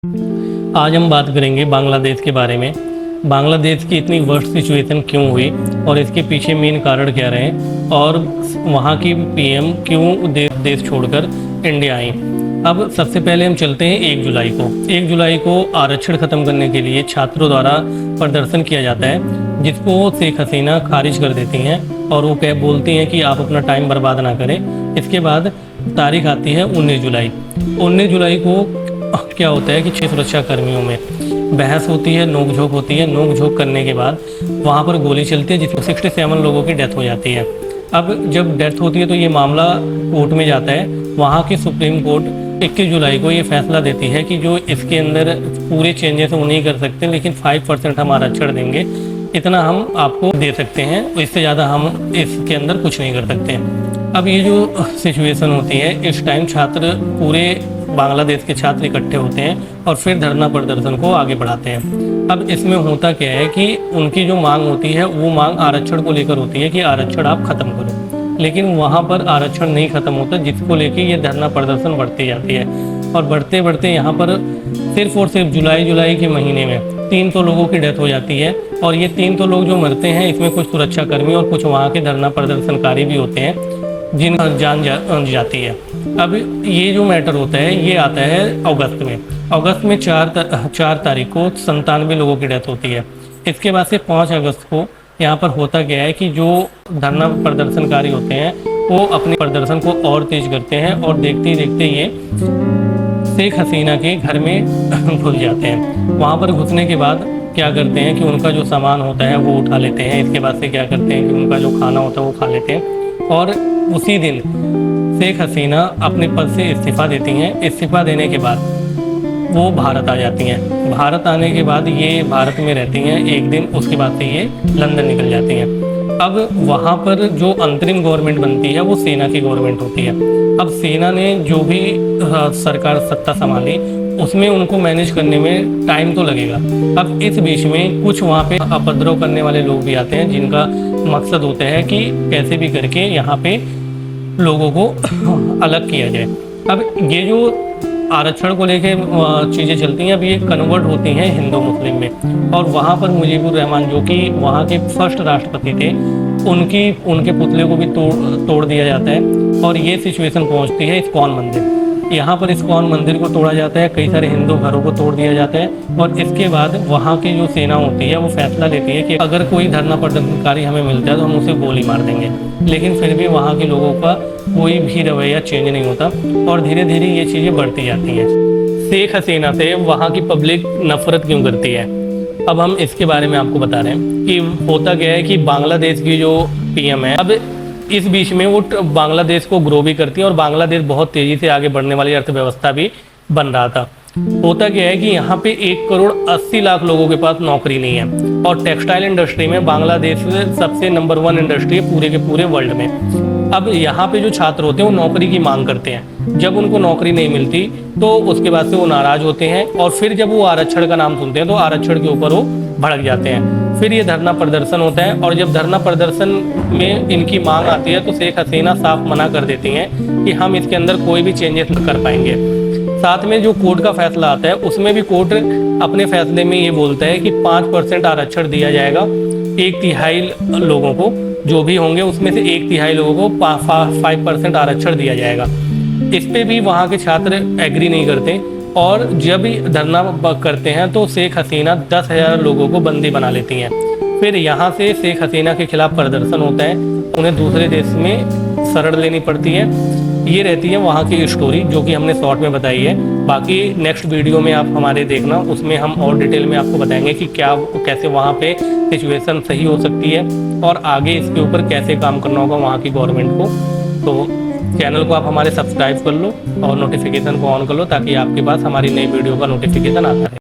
आज हम बात करेंगे बांग्लादेश के बारे में। बांग्लादेश की इतनी वर्स्ट सिचुएशन क्यों हुई और इसके पीछे मेन कारण क्या रहे और वहाँ की पीएम क्यों देश छोड़कर इंडिया आई। अब सबसे पहले हम चलते हैं 1 जुलाई को। 1 जुलाई को आरक्षण ख़त्म करने के लिए छात्रों द्वारा प्रदर्शन किया जाता है, जिसको शेख हसीना खारिज कर देती हैं और वो बोलती हैं कि आप अपना टाइम बर्बाद ना करें। इसके बाद तारीख आती है 19 जुलाई। 19 जुलाई को क्या होता है कि 6 सुरक्षा कर्मियों में बहस होती है, नोक-झोंक होती है। नोक-झोंक करने के बाद वहाँ पर गोली चलती है, जिसमें 67 लोगों की डेथ हो जाती है। अब जब डेथ होती है तो ये मामला कोर्ट में जाता है। वहाँ की सुप्रीम कोर्ट 21 जुलाई को ये फैसला देती है कि जो इसके अंदर पूरे चेंजेस वो नहीं कर सकते, लेकिन 5% हम आरक्षण देंगे, इतना हम आपको दे सकते हैं, इससे ज़्यादा हम इसके अंदर कुछ नहीं कर सकते। अब ये जो सिचुएशन होती है, इस टाइम छात्र पूरे बांग्लादेश के छात्र इकट्ठे होते हैं और फिर धरना प्रदर्शन को आगे बढ़ाते हैं। अब इसमें होता क्या है कि उनकी जो मांग होती है वो मांग आरक्षण को लेकर होती है कि आरक्षण आप ख़त्म करो, लेकिन वहाँ पर आरक्षण नहीं ख़त्म होता, जिसको लेके ये धरना प्रदर्शन बढ़ती जाती है। और बढ़ते बढ़ते यहाँ पर सिर्फ और सिर्फ जुलाई के महीने में 300 लोगों की डेथ हो जाती है। और ये 300 लोग जो मरते हैं, इसमें कुछ सुरक्षाकर्मी और कुछ वहाँ के धरना प्रदर्शनकारी भी होते हैं जिनका जान जाती है। अब ये जो मैटर होता है ये आता है अगस्त में। अगस्त में 4 तारीख को 97 लोगों की डेथ होती है। इसके बाद से 5 अगस्त को यहाँ पर होता क्या है कि जो धरना प्रदर्शनकारी होते हैं वो अपने प्रदर्शन को और तेज करते हैं और देखते ही देखते ये शेख हसीना के घर में घुस जाते हैं। वहाँ पर घुसने के बाद क्या करते हैं कि उनका जो सामान होता है वो उठा लेते हैं। इसके बाद से क्या करते हैं कि उनका जो खाना होता है वो खा लेते हैं और उसी दिन शेख हसीना अपने पद से इस्तीफ़ा देती हैं। इस्तीफ़ा देने के बाद वो भारत आ जाती हैं। भारत आने के बाद ये भारत में रहती हैं एक दिन, उसके बाद से ये लंदन निकल जाती हैं। अब वहाँ पर जो अंतरिम गवर्नमेंट बनती है वो सेना की गवर्नमेंट होती है। अब सेना ने जो भी सरकार सत्ता संभाली उसमें उनको मैनेज करने में टाइम तो लगेगा। अब इस बीच में कुछ वहाँ पे उपद्रव करने वाले लोग भी आते हैं, जिनका मकसद होता है कि कैसे भी करके यहाँ पे लोगों को अलग किया जाए। अब ये जो आरक्षण को लेके चीज़ें चलती हैं, अब ये कन्वर्ट होती हैं हिंदू मुस्लिम में। और वहाँ पर मुजीबुर रहमान जो कि वहाँ के फर्स्ट राष्ट्रपति थे, उनके पुतले को भी तोड़ दिया जाता है। और ये सिचुएशन पहुँचती है इस्कॉन मंदिर। यहाँ पर इस्कॉन मंदिर को तोड़ा जाता है, कई सारे हिंदू घरों को तोड़ दिया जाता है। और इसके बाद वहाँ की जो सेना होती है वो फैसला लेती है कि अगर कोई धरना प्रदर्शनकारी हमें मिलता है तो हम उसे गोली मार देंगे। लेकिन फिर भी वहाँ के लोगों का कोई भी रवैया चेंज नहीं होता और धीरे धीरे ये चीज़ें बढ़ती जाती हैं। शेख हसीना से वहाँ की पब्लिक नफरत क्यों करती है, अब हम इसके बारे में आपको बता रहे हैं कि होता क्या है कि बांग्लादेश की जो पीएम है, अब इस बीच में वो बांग्लादेश को ग्रो भी करती है और बांग्लादेश बहुत तेज़ी से आगे बढ़ने वाली अर्थव्यवस्था भी बन रहा था। होता क्या है कि यहाँ पे 1,80,00,000 लोगों के पास नौकरी नहीं है और टेक्सटाइल इंडस्ट्री में बांग्लादेश सबसे नंबर 1 इंडस्ट्री है पूरे के पूरे वर्ल्ड में। अब यहाँ पे जो छात्र होते हैं वो नौकरी की मांग करते हैं। जब उनको नौकरी नहीं मिलती तो उसके बाद से वो नाराज़ होते हैं और फिर जब वो आरक्षण का नाम सुनते हैं तो आरक्षण के ऊपर वो भड़क जाते हैं। फिर ये धरना प्रदर्शन होता है और जब धरना प्रदर्शन में इनकी मांग आती है तो शेख हसीना साफ मना कर देती हैं कि हम इसके अंदर कोई भी चेंजेस नहीं कर पाएंगे। साथ में जो कोर्ट का फैसला आता है उसमें भी कोर्ट अपने फैसले में ये बोलता है कि 5% आरक्षण दिया जाएगा। 1/3 लोगों को जो भी होंगे उसमें से 1/3 लोगों को 5% आरक्षण दिया जाएगा। इस पे भी वहाँ के छात्र एग्री नहीं करते और जब भी धरना करते हैं तो शेख हसीना 10,000 लोगों को बंदी बना लेती हैं। फिर यहाँ से शेख हसीना के खिलाफ प्रदर्शन होता है, उन्हें दूसरे देश में शरण लेनी पड़ती है। ये रहती है वहाँ की स्टोरी जो कि हमने शॉर्ट में बताई है। बाकी नेक्स्ट वीडियो में आप हमारे देखना, उसमें हम और डिटेल में आपको बताएंगे कि कैसे वहाँ पे सिचुएशन सही हो सकती है और आगे इसके ऊपर कैसे काम करना होगा वहाँ की गवर्नमेंट को। तो चैनल को आप हमारे सब्सक्राइब कर लो और नोटिफिकेशन को ऑन कर लो ताकि आपके पास हमारी नई वीडियो का नोटिफिकेशन आता है।